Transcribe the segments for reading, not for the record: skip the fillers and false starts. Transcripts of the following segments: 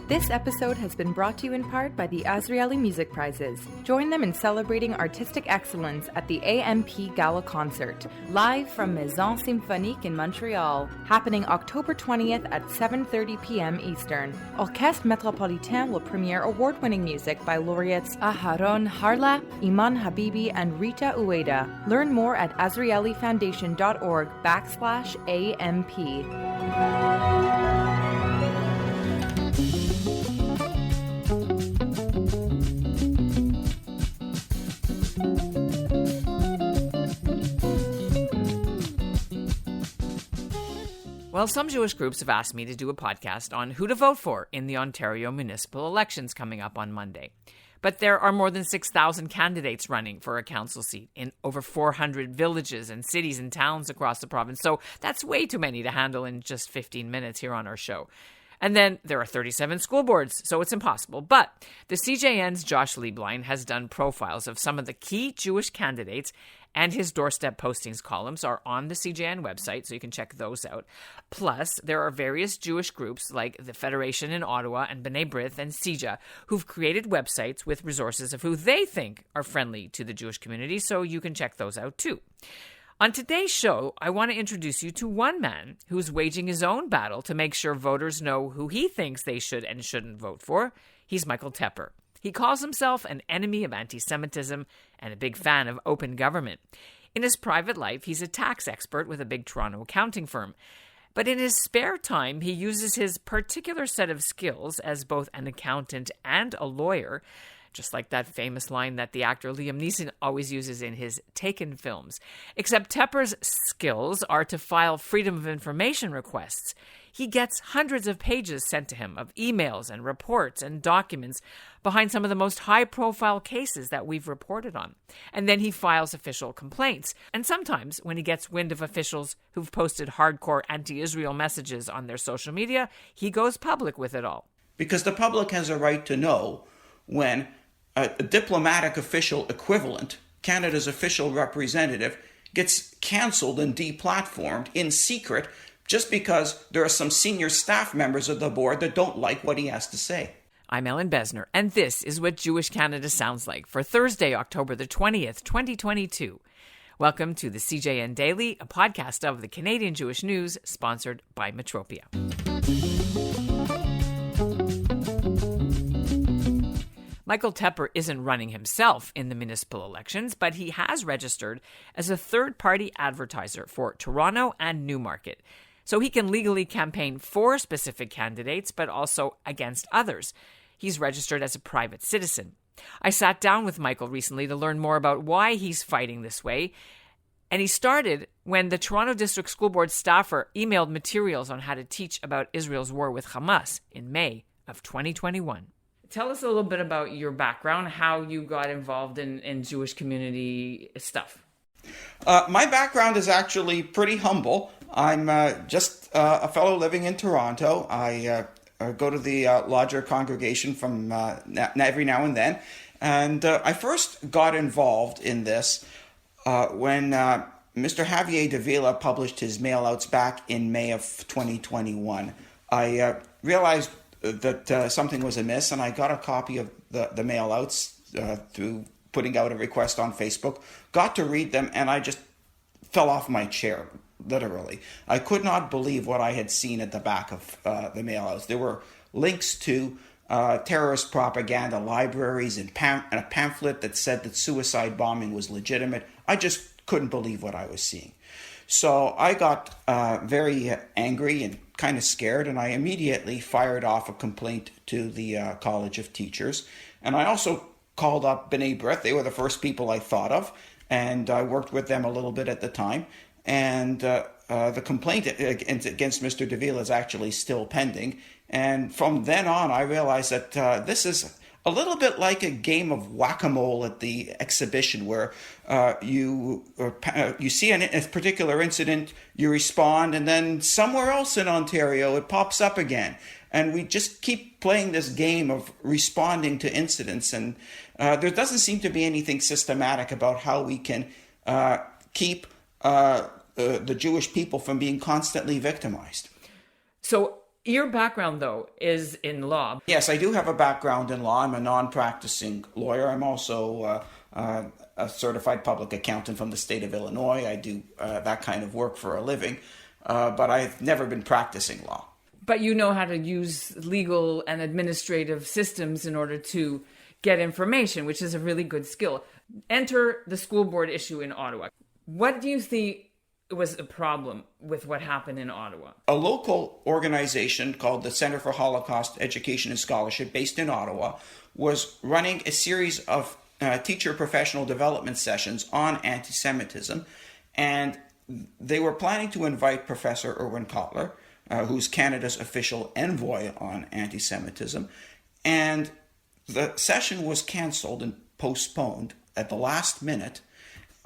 This episode has been brought to you in part by the Israeli Music Prizes. Join them in celebrating artistic excellence at the AMP Gala Concert, live from Maison Symphonique in Montreal, happening October 20th at 7:30 p.m. Eastern. Orchestre Metropolitain will premiere award-winning music by laureates Aharon Harla, Iman Habibi, and Rita Ueda. Learn more at AsrieliFoundation.org/AMP. Well, some Jewish groups have asked me to do a podcast on who to vote for in the Ontario municipal elections coming up on Monday. But there are more than 6,000 candidates running for a council seat in over 400 villages and cities and towns across the province. So that's way too many to handle in just 15 minutes here on our show. And then there are 37 school boards, so it's impossible. But the CJN's Josh Lieblein has done profiles of some of the key Jewish candidates, and his doorstep postings columns are on the CJN website, so you can check those out. Plus, there are various Jewish groups like the Federation in Ottawa and B'nai B'rith and CJA who've created websites with resources of who they think are friendly to the Jewish community, so you can check those out too. On today's show, I want to introduce you to one man who's waging his own battle to make sure voters know who he thinks they should and shouldn't vote for. He's Michael Teper. He calls himself an enemy of anti-Semitism and a big fan of open government. In his private life, he's a tax expert with a big Toronto accounting firm. But in his spare time, he uses his particular set of skills as both an accountant and a lawyer, just like that famous line that the actor Liam Neeson always uses in his Taken films. Except Teper's skills are to file Freedom of Information requests. He gets hundreds of pages sent to him of emails and reports and documents behind some of the most high-profile cases that we've reported on. And then he files official complaints. And sometimes, when he gets wind of officials who've posted hardcore anti-Israel messages on their social media, he goes public with it all. Because the public has a right to know when a diplomatic official equivalent, Canada's official representative, gets cancelled and deplatformed in secret just because there are some senior staff members of the board that don't like what he has to say. I'm Ellen Besner, and this is what Jewish Canada sounds like for Thursday, October the 20th, 2022. Welcome to the CJN Daily, a podcast of the Canadian Jewish News, sponsored by Metropia. Michael Teper isn't running himself in the municipal elections, but he has registered as a third-party advertiser for Toronto and Newmarket. So he can legally campaign for specific candidates, but also against others. He's registered as a private citizen. I sat down with Michael recently to learn more about why he's fighting this way. And he started when the Toronto District School Board staffer emailed materials on how to teach about Israel's war with Hamas in May of 2021. Tell us a little bit about your background, how you got involved in Jewish community stuff. My background is actually pretty humble. I'm just a fellow living in Toronto. I go to the larger congregation from every now and then. And I first got involved in this when Mr. Javier Davila published his mailouts back in May of 2021. I realized that something was amiss, and I got a copy of the mailouts through putting out a request on Facebook, got to read them, and I just fell off my chair, literally. I could not believe what I had seen at the back of the mailouts. There were links to terrorist propaganda libraries and a pamphlet that said that suicide bombing was legitimate. I just couldn't believe what I was seeing. So I got very angry and kind of scared, and I immediately fired off a complaint to the College of Teachers. And I also called up B'nai B'rith. They were the first people I thought of, and I worked with them a little bit at the time. And the complaint against Mr. Davila is actually still pending. And from then on, I realized that this is a little bit like a game of whack-a-mole at the exhibition, where you see a particular incident, you respond, and then somewhere else in Ontario it pops up again. And we just keep playing this game of responding to incidents, and there doesn't seem to be anything systematic about how we can keep the Jewish people from being constantly victimized. So Your background, though, is in law. Yes, I do have a background in law. I'm a non-practicing lawyer. I'm also a certified public accountant from the state of Illinois. I do that kind of work for a living, but I've never been practicing law. But you know how to use legal and administrative systems in order to get information, which is a really good skill. Enter the school board issue in Ottawa. What do you think was a problem with what happened in Ottawa? A local organization called the Center for Holocaust Education and Scholarship, based in Ottawa, was running a series of teacher professional development sessions on anti-Semitism, and they were planning to invite Professor Erwin Kotler, who's Canada's official envoy on anti-Semitism, and the session was canceled and postponed at the last minute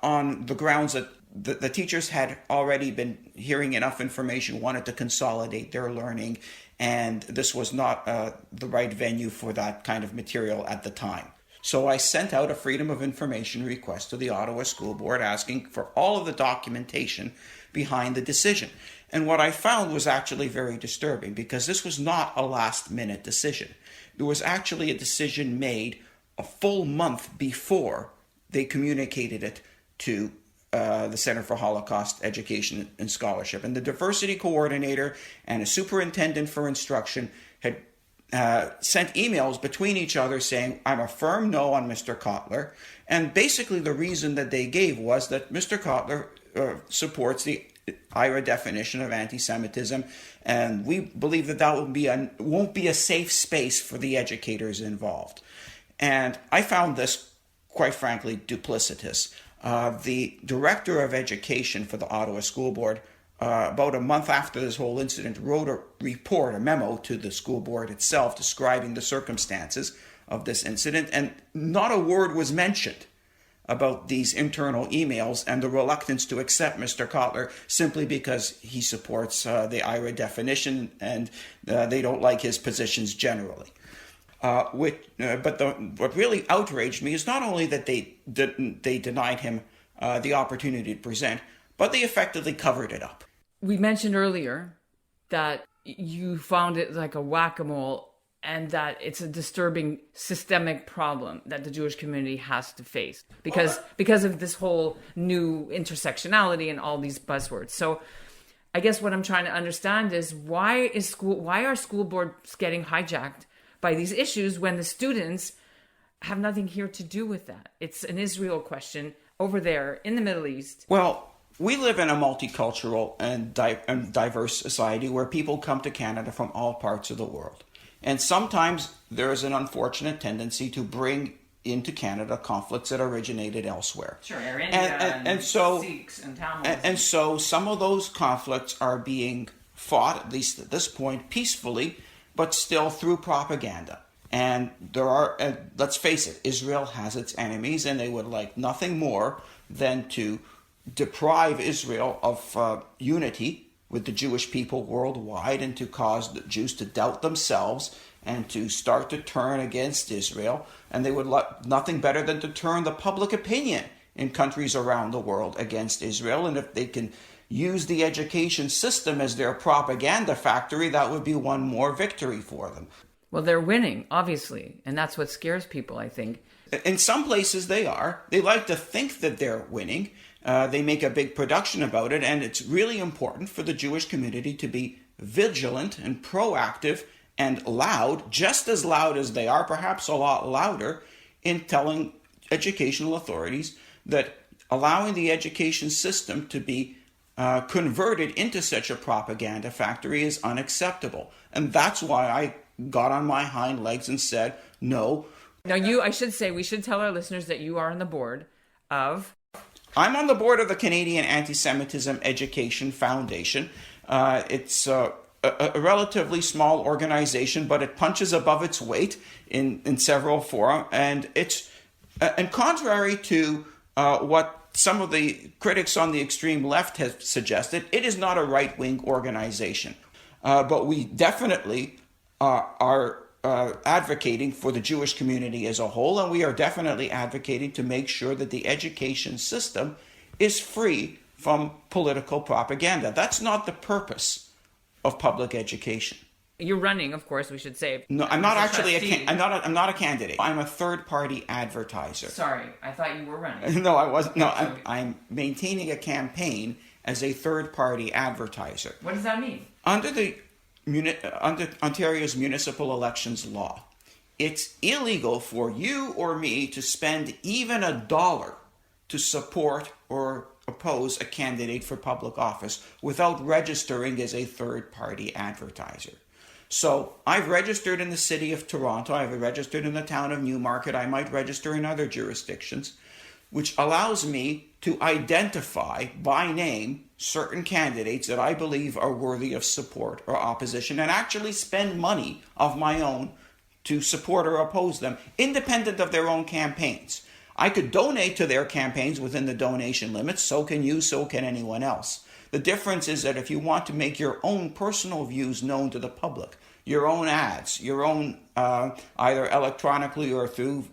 on the grounds that the teachers had already been hearing enough information, wanted to consolidate their learning, and this was not the right venue for that kind of material at the time. So I sent out a Freedom of Information request to the Ottawa School Board asking for all of the documentation behind the decision. And what I found was actually very disturbing, because this was not a last-minute decision. There was actually a decision made a full month before they communicated it to the Center for Holocaust Education and Scholarship. And the diversity coordinator and a superintendent for instruction had sent emails between each other saying, I'm a firm no on Mr. Kotler. And basically the reason that they gave was that Mr. Kotler supports the IRA definition of anti-Semitism, and we believe that won't be a safe space for the educators involved. And I found this, quite frankly, duplicitous. The director of education for the Ottawa School Board, about a month after this whole incident, wrote a memo to the school board itself describing the circumstances of this incident, and not a word was mentioned about these internal emails and the reluctance to accept Mr. Kotler simply because he supports the IRA definition and they don't like his positions generally. But what really outraged me is not only that they denied him the opportunity to present, but they effectively covered it up. We mentioned earlier that you found it like a whack-a-mole, and that it's a disturbing systemic problem that the Jewish community has to face because of this whole new intersectionality and all these buzzwords. So I guess what I'm trying to understand is why are school boards getting hijacked by these issues when the students have nothing here to do with that? It's an Israel question over there in the Middle East. Well, we live in a multicultural and diverse society where people come to Canada from all parts of the world. And sometimes there is an unfortunate tendency to bring into Canada conflicts that originated elsewhere. Sure, India and Sikhs and Tamils. And so some of those conflicts are being fought, at least at this point, peacefully, but still through propaganda. And there are, let's face it, Israel has its enemies, and they would like nothing more than to deprive Israel of unity with the Jewish people worldwide, and to cause the Jews to doubt themselves and to start to turn against Israel. And they would like nothing better than to turn the public opinion in countries around the world against Israel. And if they can use the education system as their propaganda factory, that would be one more victory for them. Well, they're winning, obviously, and that's what scares people, I think. In some places they are. They like to think that they're winning. They make a big production about it, and it's really important for the Jewish community to be vigilant and proactive and loud, just as loud as they are, perhaps a lot louder, in telling educational authorities that allowing the education system to be converted into such a propaganda factory is unacceptable. And that's why I got on my hind legs and said, no. Now, I should say, we should tell our listeners that you are on the board of... I'm on the board of the Canadian Anti-Semitism Education Foundation. It's a relatively small organization, but it punches above its weight in several fora. And contrary to what some of the critics on the extreme left have suggested, it is not a right-wing organization. But we definitely are advocating for the Jewish community as a whole, and we are definitely advocating to make sure that the education system is free from political propaganda. That's not the purpose of public education. You're running, of course, we should say. No, I'm not actually I'm not a candidate. I'm a third-party advertiser. Sorry, I thought you were running. No, I wasn't. No, I'm maintaining a campaign as a third-party advertiser. What does that mean? Under Ontario's municipal elections law, it's illegal for you or me to spend even $1 to support or oppose a candidate for public office without registering as a third-party advertiser. So I've registered in the city of Toronto, I've registered in the town of Newmarket, I might register in other jurisdictions, which allows me to identify by name certain candidates that I believe are worthy of support or opposition and actually spend money of my own to support or oppose them, independent of their own campaigns. I could donate to their campaigns within the donation limits, so can you, so can anyone else. The difference is that if you want to make your own personal views known to the public, your own ads, your own either electronically or through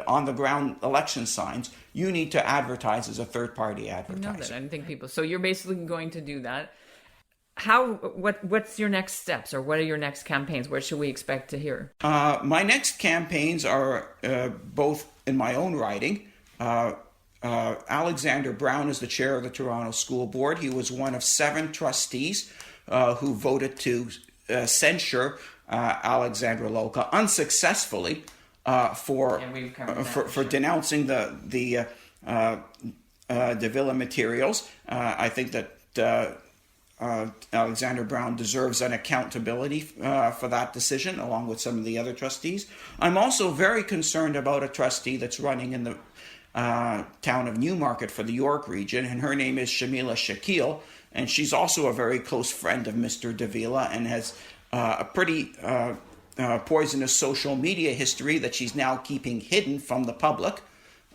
on-the-ground election signs, you need to advertise as a third-party advertiser. I know that. I didn't think people... So you're basically going to do that. What's your next steps, or what are your next campaigns? What should we expect to hear? My next campaigns are both in my own writing. Alexander Brown is the chair of the Toronto School Board. He was one of 7 trustees who voted to censure Alexandra Loka unsuccessfully for denouncing the Villa materials. I think that Alexander Brown deserves an accountability for that decision, along with some of the other trustees. I'm also very concerned about a trustee that's running in the town of Newmarket for the York region, and her name is Shamila Shakil, and she's also a very close friend of Mr. Davila and has a pretty poisonous social media history that she's now keeping hidden from the public.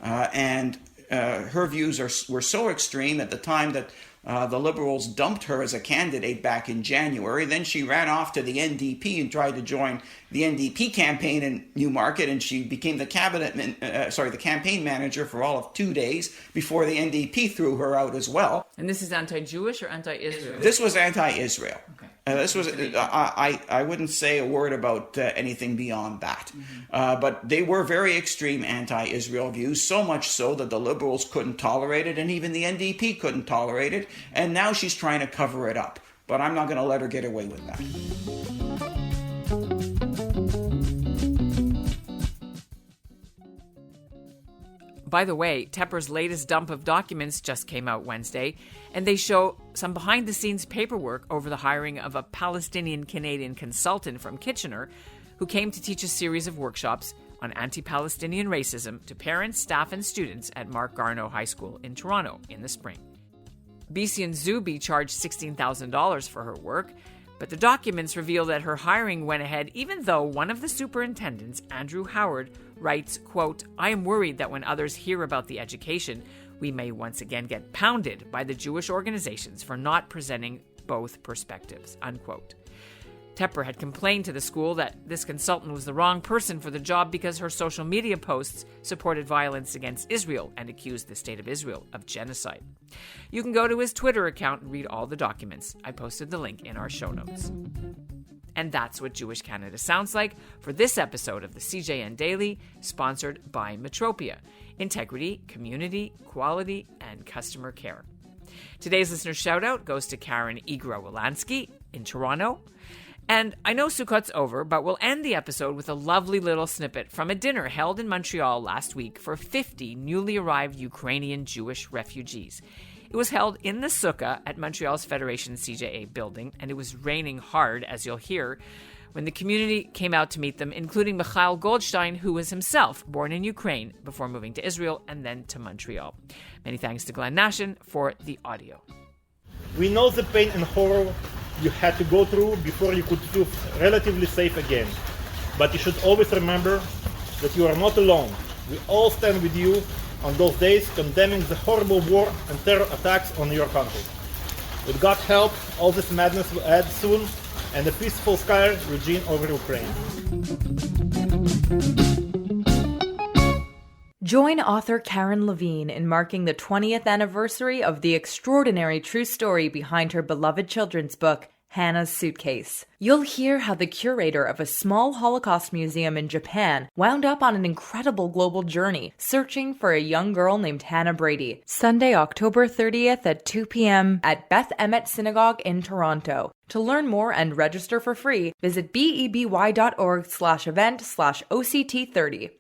And her views were so extreme at the time that the Liberals dumped her as a candidate back in January. Then she ran off to the NDP and tried to join the NDP campaign in Newmarket, and she became the campaign manager for all of 2 days before the NDP threw her out as well. And this is anti-Jewish or anti-Israel? This was anti-Israel. Okay. This was I wouldn't say a word about anything beyond that. But they were very extreme anti-Israel views, so much so that the Liberals couldn't tolerate it, and even the NDP couldn't tolerate it. And now she's trying to cover it up. But I'm not going to let her get away with that. By the way, Teper's latest dump of documents just came out Wednesday, and they show some behind-the-scenes paperwork over the hiring of a Palestinian-Canadian consultant from Kitchener who came to teach a series of workshops on anti-Palestinian racism to parents, staff, and students at Mark Garneau High School in Toronto in the spring. Bisian Zubi charged $16,000 for her work, but the documents reveal that her hiring went ahead even though one of the superintendents, Andrew Howard, writes, quote, "I am worried that when others hear about the education, we may once again get pounded by the Jewish organizations for not presenting both perspectives," unquote. Teper had complained to the school that this consultant was the wrong person for the job because her social media posts supported violence against Israel and accused the State of Israel of genocide. You can go to his Twitter account and read all the documents. I posted the link in our show notes. And that's what Jewish Canada sounds like for this episode of the CJN Daily, sponsored by Metropia. Integrity, community, quality, and customer care. Today's listener shout-out goes to Karen Igro-Wilansky in Toronto. And I know Sukkot's over, but we'll end the episode with a lovely little snippet from a dinner held in Montreal last week for 50 newly arrived Ukrainian Jewish refugees. It was held in the Sukkah at Montreal's Federation CJA building, and it was raining hard, as you'll hear, when the community came out to meet them, including Mikhail Goldstein, who was himself born in Ukraine before moving to Israel and then to Montreal. Many thanks to Glenn Nashin for the audio. We know the pain and horror you had to go through before you could feel relatively safe again. But you should always remember that you are not alone. We all stand with you on those days condemning the horrible war and terror attacks on your country. With God's help, all this madness will end soon, and a peaceful sky regime over Ukraine. Join author Karen Levine in marking the 20th anniversary of the extraordinary true story behind her beloved children's book, Hannah's Suitcase. You'll hear how the curator of a small Holocaust museum in Japan wound up on an incredible global journey, searching for a young girl named Hannah Brady. Sunday, October 30th at 2 p.m. at Beth Emmet Synagogue in Toronto. To learn more and register for free, visit beby.org/event/OCT30.